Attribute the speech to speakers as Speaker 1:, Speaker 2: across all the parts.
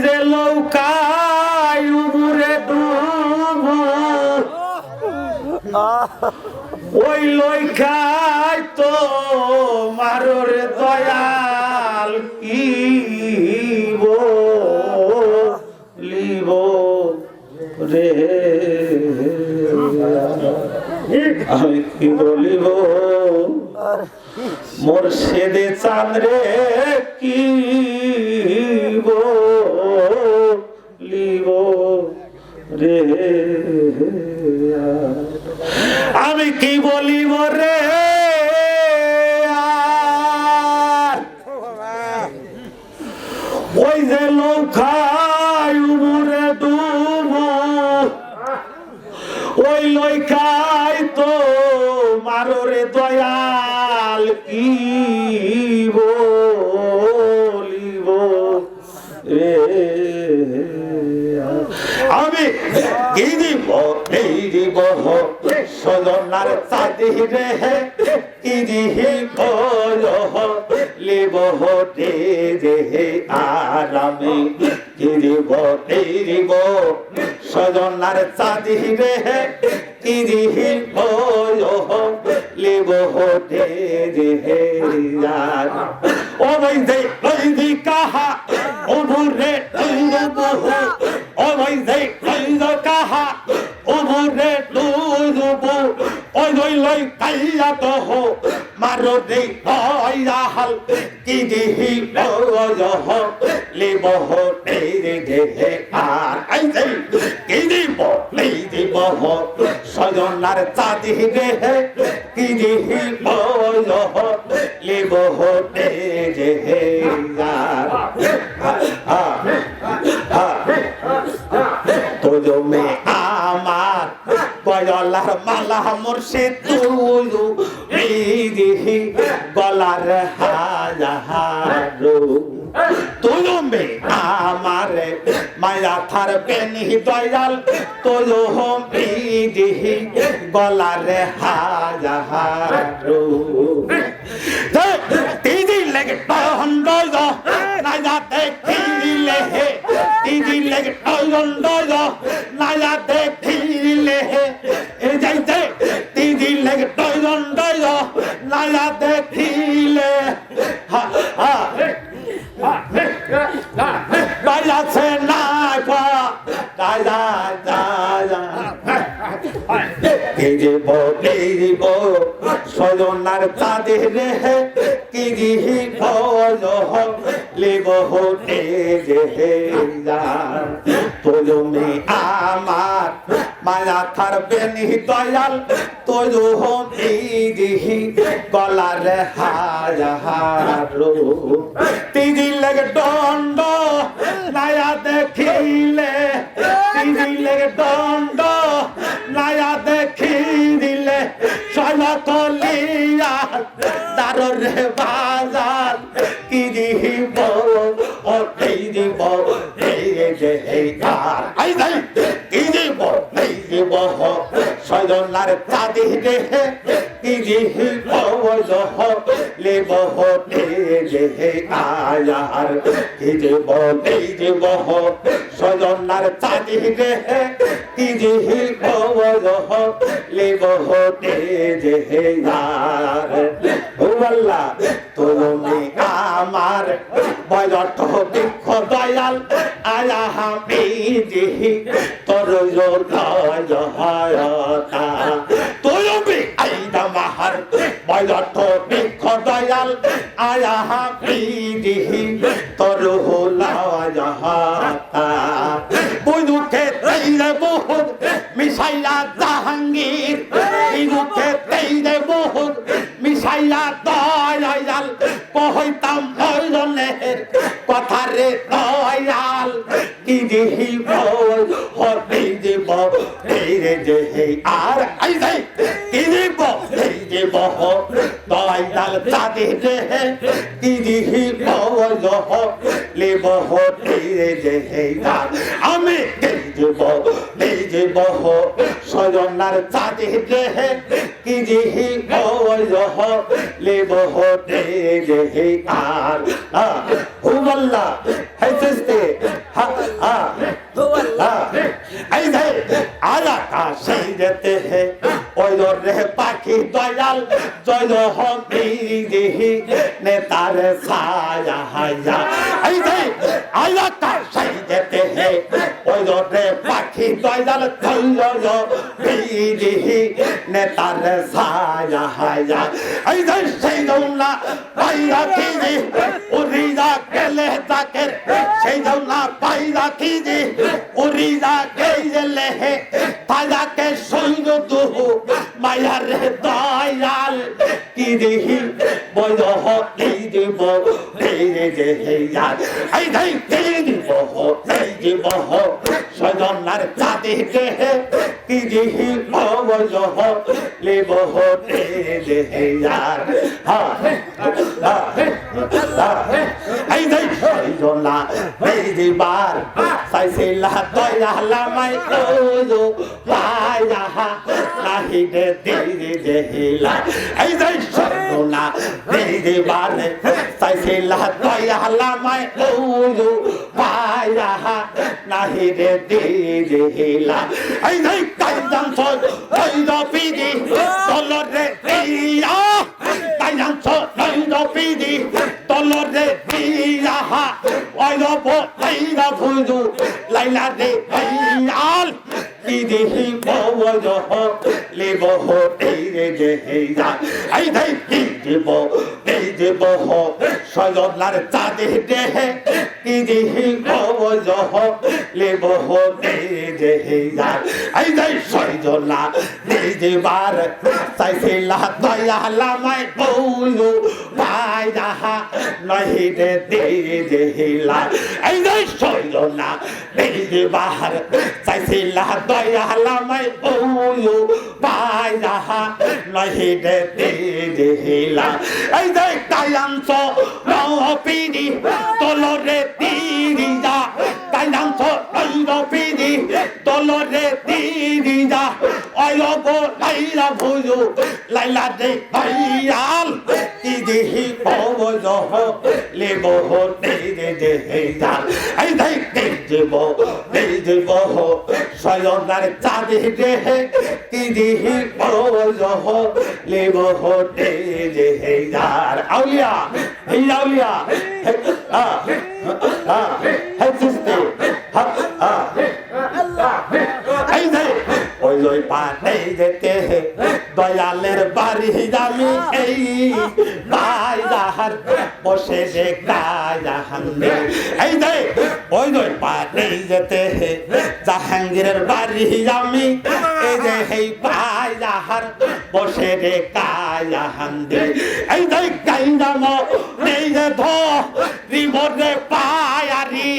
Speaker 1: যে লৌকায় উবুরে ডুবু ওই লৌকায় তো মাররে দয়াল কি বলিব রে আমি কি বলিব মোরশেদে চাঁদরে কি বলিব রে আমি কি বলিব রে ওই যে লৌকায় উবুরে ডুবু ওই লৌকায় তো মাররে দয়াল কি বলিব রে আমি কি দিব এই দিব সজনার চাঁদিরে কি দিব লিব রে রে আর আমি কি দিব এই দিব সজনার চাঁদিরে কি দিব লিব রে রে আর ও ভাই দে কাহা ও ভুরে ও ভাই দে কাহা ও ভুরে ডুবু ওই লই লই কাইয়া তো হো মারো দে হাল কি দিহি বহ লিব রে রে আর আই দে কি দিব এই দিব সজনার চাঁদি রে কি দিহি বহ লিব রে রে তোজো মে আমার বয়লার মালা মুর্শিদ তুজু দিহি গলার হাজারো তোজো মে আমার মায়া থার পেনি দয়াল তোজো হোম দিহি গলার হাজারো দিদি লেগে টহন্ড না যাতে খিলে দিদি লেগে টহন্ড না যাতে খিলে এই যাইতে দিদি লেগে টহন্ড না যাতে খিলে বাজাছে না পা দাদা দাদা কি দিব সজনার চাঁদে রে কি দিব লিব রে রে তোজমি আমার মায়া থার বেনি দয়াল তোজো দিহি গলার হাজারো তিদি লেগে দণ্ড নায়া দেখিলে তিদি লেগে দণ্ড নায়া দেখি দিলে সলকলিয়া দাররে বাজার কি দিব ও কি দিব এই যে এই আর আই যাই কি দিব এই দিব সজনার চাঁদি রে কি দিব লিব রে রে আয়ার কি দিব এই দিব সজনার চাঁদি রে কি দিব লিব রে রে আর ও আল্লাহ তুমি আমার বয়ট বৃক্ষ দয়াল আয়া হামি দিহি তোর জয়তা তুমি আইদা মাহার বয়ট বৃক্ষ দয়াল আয়া হামি দিহি তোর জয়তা বুঝুকে তেইরে বহুত মিশাইলা জাহাঙ্গীর বুঝুকে তেইরে বহুত মিশাইলা দয়াল কহইতাম হইলের কথা রে দয়াল কি দিব হতে দিব এই রে যে আর আই যাই কি দিব এই দিব দয়াল চাঁদে রে কি দিব লিব এই রে যে আমি এই দিব সজনার চাঁদে রে কি দিব লিব রে যে আর হুবল্লা হাইসতে দয়াল জয় হবিহি নেতার ছায়া হায়া এই যে আয়াটা সেই যেতে হে ওই রে পাখি দয়াল জয় হবিহি নেতার ছায়া হায়া এই যে সেই দৌলা পাইরা কিজি উড়িয়া গেলে তাকে সেই দৌলা পাইরা কিজি উড়িয়া গেলে হে তাজাকে সৈন্য দুহু মায়ার দয়াল কি দেহি বৈধ এই দেব এই যে হেয়ার এই দেই এই দেব এই দেব সজনার চাঁদে দেহে কি দেহি বৈধ লেব এই যে হেয়ার এই দেই সজনা এই দিবার সাইসিলা দয়ালা মাই ওজো পায়া নাহি দে দেহিলা এই যে সজনা এই দিবার সাইসিলা দয়ালা মাই ওজো পায়া নাহি দে দেহিলা এই যে কাইদান সই ওই দপিদি তলরে দিয়া কাইদান সই ওই দপিদি তলরে দিয়া ওই দপ লাইলা ফুজু লাইলা দে আল কি দেহি বওজ লেব এই যে হেয়া এই দেই কি দেব এই দেব সজনার চাঁদে দেহে কি দেহি বওজ লেব এই যে হেয়া এই দেই সজনা এই দেবার চাইছিলা দয়ালা মাই বউলু পায়রা নহি দে দেহিলা এই দেই সজনা এই দেবার চাইছিলা দয়ালা মাই বউলু পায়রা নহি দে দেহিলা এই দেই কায়াংস রপিনি তলরে তিরিজা কায়াংস রপিনি তলরে তিরিজা অয়গো লাইলা ভুজু লাইলা দে দয়াল কি দেহি বওজ লেব দে হেয়া এই দেই দেব সয়নার চাঁদে দেহে কি দেহি বওজ লেব দে হেয়ার আউলিয়া এই আউলিয়া চিস্তি এই যে ওই ওই পানে যেতে দয়ালের বাড়ি আমি এই বাইরাহার বসে যে গায়াহান্দে এই যে ওই ওই পানে যেতে জাহাঙ্গীরের বাড়ি আমি এই যে এই বাইরাহার বসে রে গায়াহান্দে এই যে গাইরাম এই যে ধো রিমোরে পায়ারি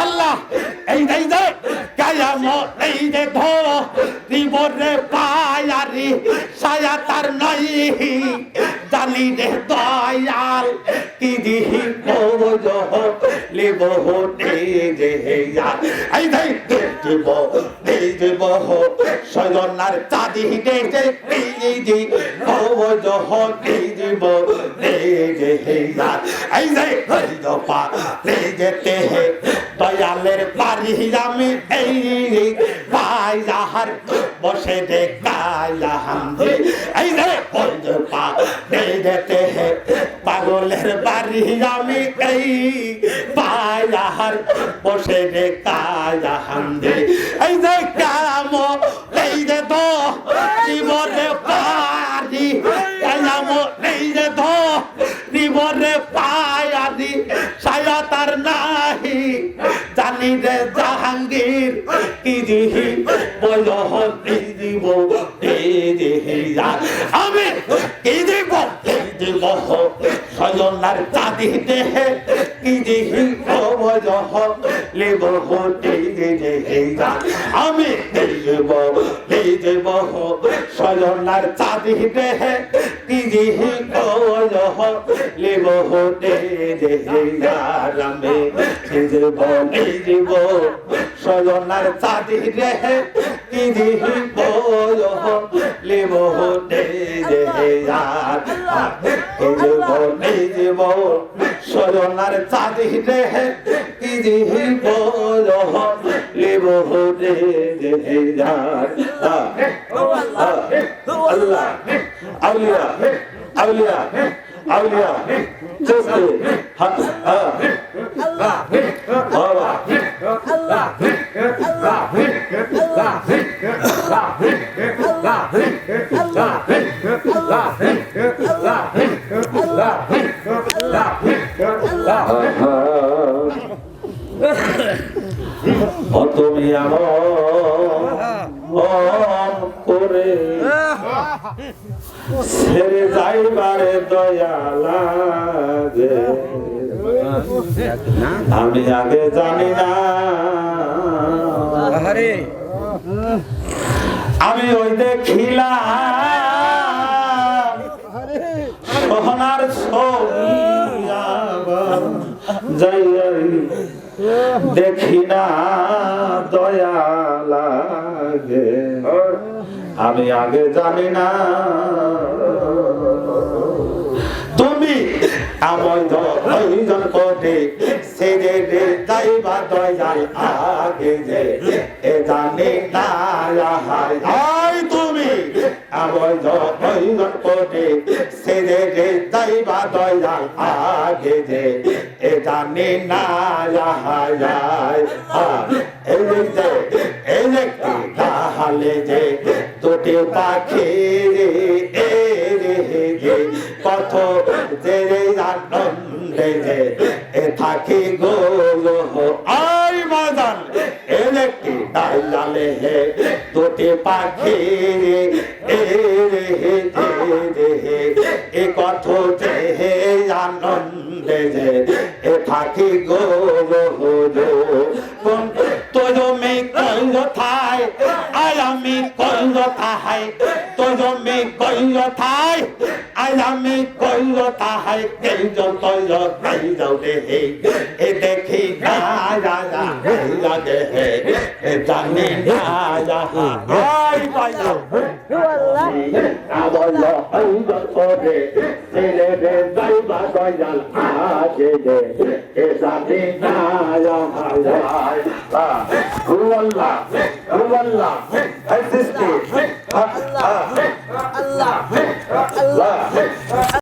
Speaker 1: আল্লাহ এই যে গায়াম এই যে ধো রিমোরে পায়ারি সায়া তার নাই জানি রে দয়াল কি দিহি বওজ লেব যে হেয়া এই দেব সজনার চাঁদি দেখে এই যে বওজ দেব যে হেয়া এই যে দপা যেতে হে দয়ালের বাড়ি আমি এই বাইরাহার বসে দে গায়াহান্দে এই যে পা যেতে হে পাগলের বাড়ি আমি এই বাইরাহার বসে দে গায়াহান্দে এই যে কাম এই যে তো জীবনে পারি কাম এই যে তো জীবনে পায়াদি সায়া তার নাহি জানি রে জাহাঙ্গীর কি দিহি বল দিব আমি কি দিব সজনার চাঁদি দেহে কি দিহি বল লেব আমি দেব সজনার চাঁদি দেহে কি দিহি বল লেব রামে দেব সজনার চাঁদি দেহে কি দিহি বল লেব দেব সজনার চাঁদি দেহে কি দিহি বল লেব আল্লাহ আউলিয়া আউলিয়া আউলিয়া চিশতি
Speaker 2: আল্লাহ
Speaker 1: বাবা
Speaker 2: আল্লাহ
Speaker 1: ও তুমি আমার করে ছেড়ে যাইবারে দয়া লাগে আমি আগে জানি না আমি ওই দেখিলাম সোহনার ছবি আবার যাই দেখি না দয়া লাগে আমি আগে জানি না তুমি আমার প্রয়োজন কোটে সেরে রে যাইবা দয়াল আগে যে এ জানি না আই তুমি আমার প্রয়োজন কোটে সেরে রে যাইবা দয়াল আগে যে এ জানি না এই যে তাহলে যে দুটি পাখি রে কত যে আনন্দে যে এ থাকি গো আই বাজান একটি ডাইলালে হে দুটি পাখি এ কত যে আনন্দে যে এ থাকি গো তুমি কইল থাই আই আমি কইল থাই তুমি কইল থাই আই আমি কইল থাই কেই যতল কাই যাও রে এ দেখি না লাগে হে এ জানি না আই বাইলা আবল হইল করে ছেলে রে যাইবা দয়াল আগে দে এ জানি না Allah, Allah, assist me.
Speaker 2: Allah Allah